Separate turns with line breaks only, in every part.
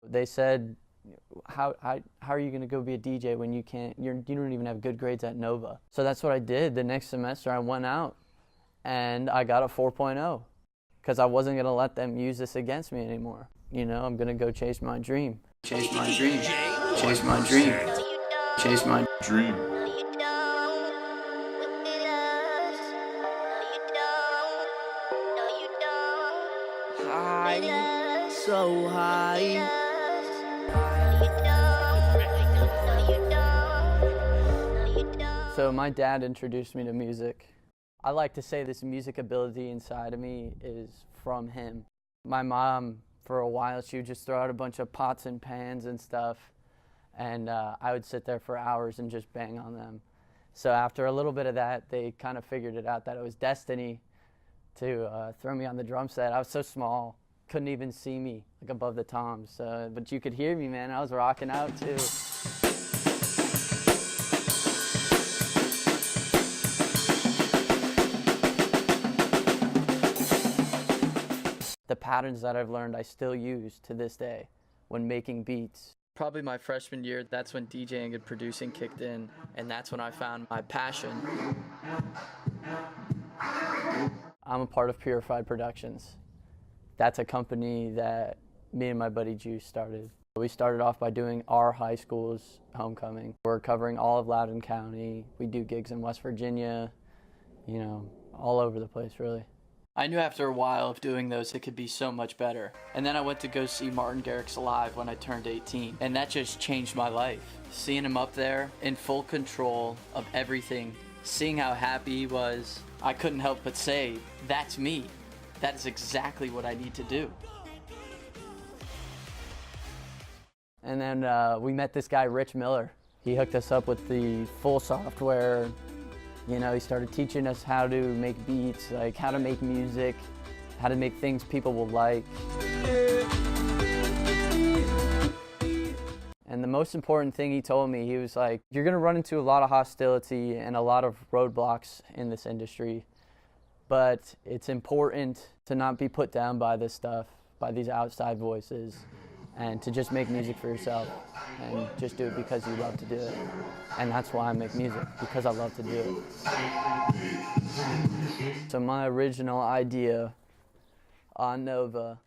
They said, how are you going to go be a DJ when you don't even have good grades at Nova? So that's what I did. The next semester I went out and I got a 4.0 because I wasn't going to let them use this against me anymore. You know, I'm going to go chase my dream. Chase my dream. Chase my dream. Chase my dream.
High, so high.
So my dad introduced me to music. I like to say this music ability inside of me is from him. My mom, for a while, she would just throw out a bunch of pots and pans and stuff, and I would sit there for hours and just bang on them. So after a little bit of that, they kind of figured it out that it was destiny to throw me on the drum set. I was so small, couldn't even see me like above the toms, but you could hear me, man. I was rocking out too. The patterns that I've learned I still use to this day when making beats. Probably my freshman year, that's when DJing and producing kicked in, and that's when I found my passion. I'm a part of Purified Productions. That's a company that me and my buddy Juice started. We started off by doing our high school's homecoming. We're covering all of Loudoun County. We do gigs in West Virginia, you know, all over the place really. I knew after a while of doing those it could be so much better. And then I went to go see Martin Garrix live when I turned 18. And that just changed my life. Seeing him up there in full control of everything, seeing how happy he was, I couldn't help but say, that's me. That is exactly what I need to do. And then we met this guy, Rich Miller. He hooked us up with the full software. You know, he started teaching us how to make beats, like how to make music, how to make things people will like. And the most important thing he told me, he was like, you're gonna run into a lot of hostility and a lot of roadblocks in this industry, but it's important to not be put down by this stuff, by these outside voices, and to just make music for yourself and just do it because you love to do it. And that's why I make music, because I love to do it. So my original idea on Nova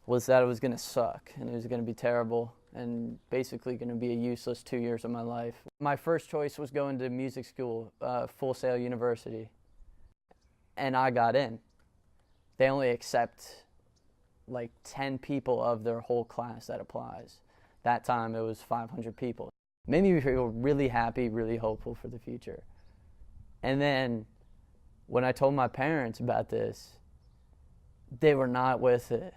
was that it was gonna suck and it was gonna be terrible and basically gonna be a useless 2 years of my life. My first choice was going to music school, Full Sail University, and I got in. They only accept like 10 people of their whole class that applies. That time it was 500 people. Made me feel really happy, really hopeful for the future. And then when I told my parents about this, they were not with it.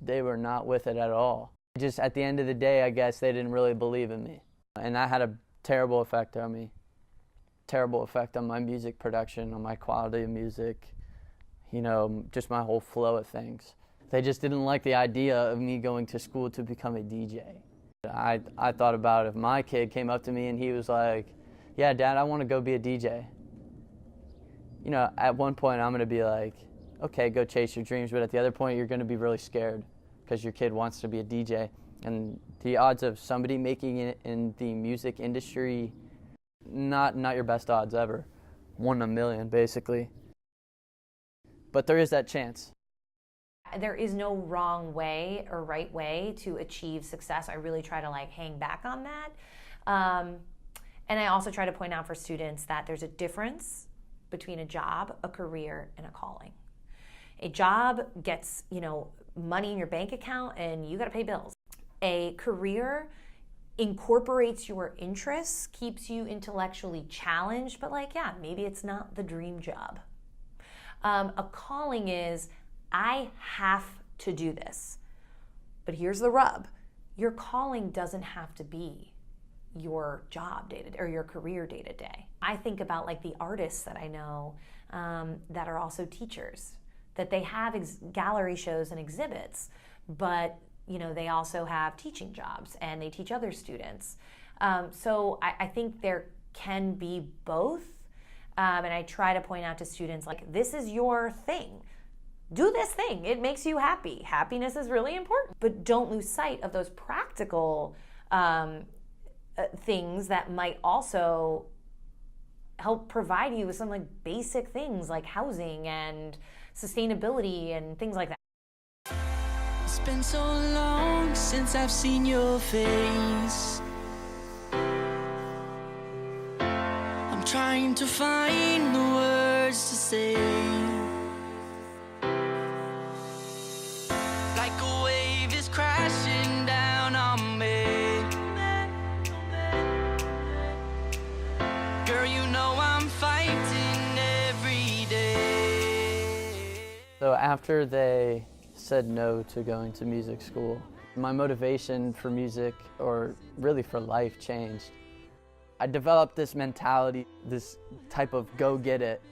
They were not with it at all. Just at the end of the day, I guess they didn't really believe in me. And that had a terrible effect on me. Terrible effect on my music production, on my quality of music, you know, just my whole flow of things. They just didn't like the idea of me going to school to become a DJ. I thought about if my kid came up to me and he was like, yeah, Dad, I want to go be a DJ. You know, at one point I'm going to be like, okay, go chase your dreams. But at the other point, you're going to be really scared because your kid wants to be a DJ. And the odds of somebody making it in the music industry, not your best odds ever. 1 in a million, basically. But there is that chance.
There is no wrong way or right way to achieve success. I really try to like hang back on that. And I also try to point out for students that there's a difference between a job, a career, and a calling. A job gets, you know, money in your bank account and you gotta pay bills. A career incorporates your interests, keeps you intellectually challenged, but like, yeah, maybe it's not the dream job. A calling is, I have to do this. But here's the rub. Your calling doesn't have to be your job day to day or your career day to day. I think about like the artists that I know that are also teachers, that they have gallery shows and exhibits, but you know, they also have teaching jobs and they teach other students. So I think there can be both. And I try to point out to students, like, this is your thing. do this thing. It makes you happy. Happiness is really important. But don't lose sight of those practical things that might also help provide you with some like basic things like housing and sustainability and things like that.
It's been so long since I've seen your face. I'm trying to find the words to say. Like a wave is crashing down on me. Girl, you know I'm fighting every day.
So after they said no to going to music school, my motivation for music, or really for life, changed. I developed this mentality, this type of go get it,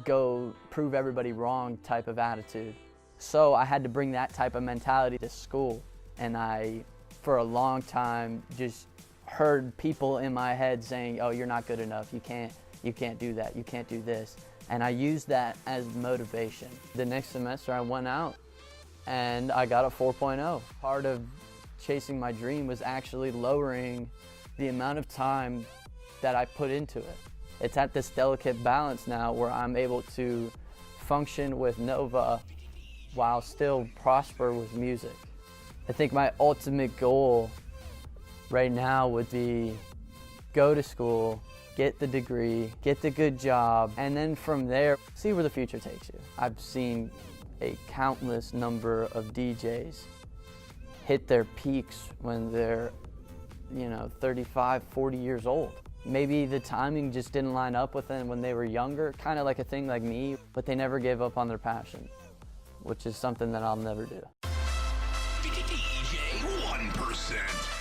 go prove everybody wrong type of attitude. So I had to bring that type of mentality to school, and I, for a long time, just heard people in my head saying, oh, you're not good enough, you can't do that, you can't do this. And I used that as motivation. The next semester I went out and I got a 4.0. Part of chasing my dream was actually lowering the amount of time that I put into it. It's at this delicate balance now where I'm able to function with Nova while still prosper with music. I think my ultimate goal right now would be go to school, get the degree, get the good job, and then from there, see where the future takes you. I've seen a countless number of DJs hit their peaks when they're, 35, 40 years old. Maybe the timing just didn't line up with them when they were younger, kind of like a thing like me, but they never gave up on their passion, which is something that I'll never do.
DJ 1%.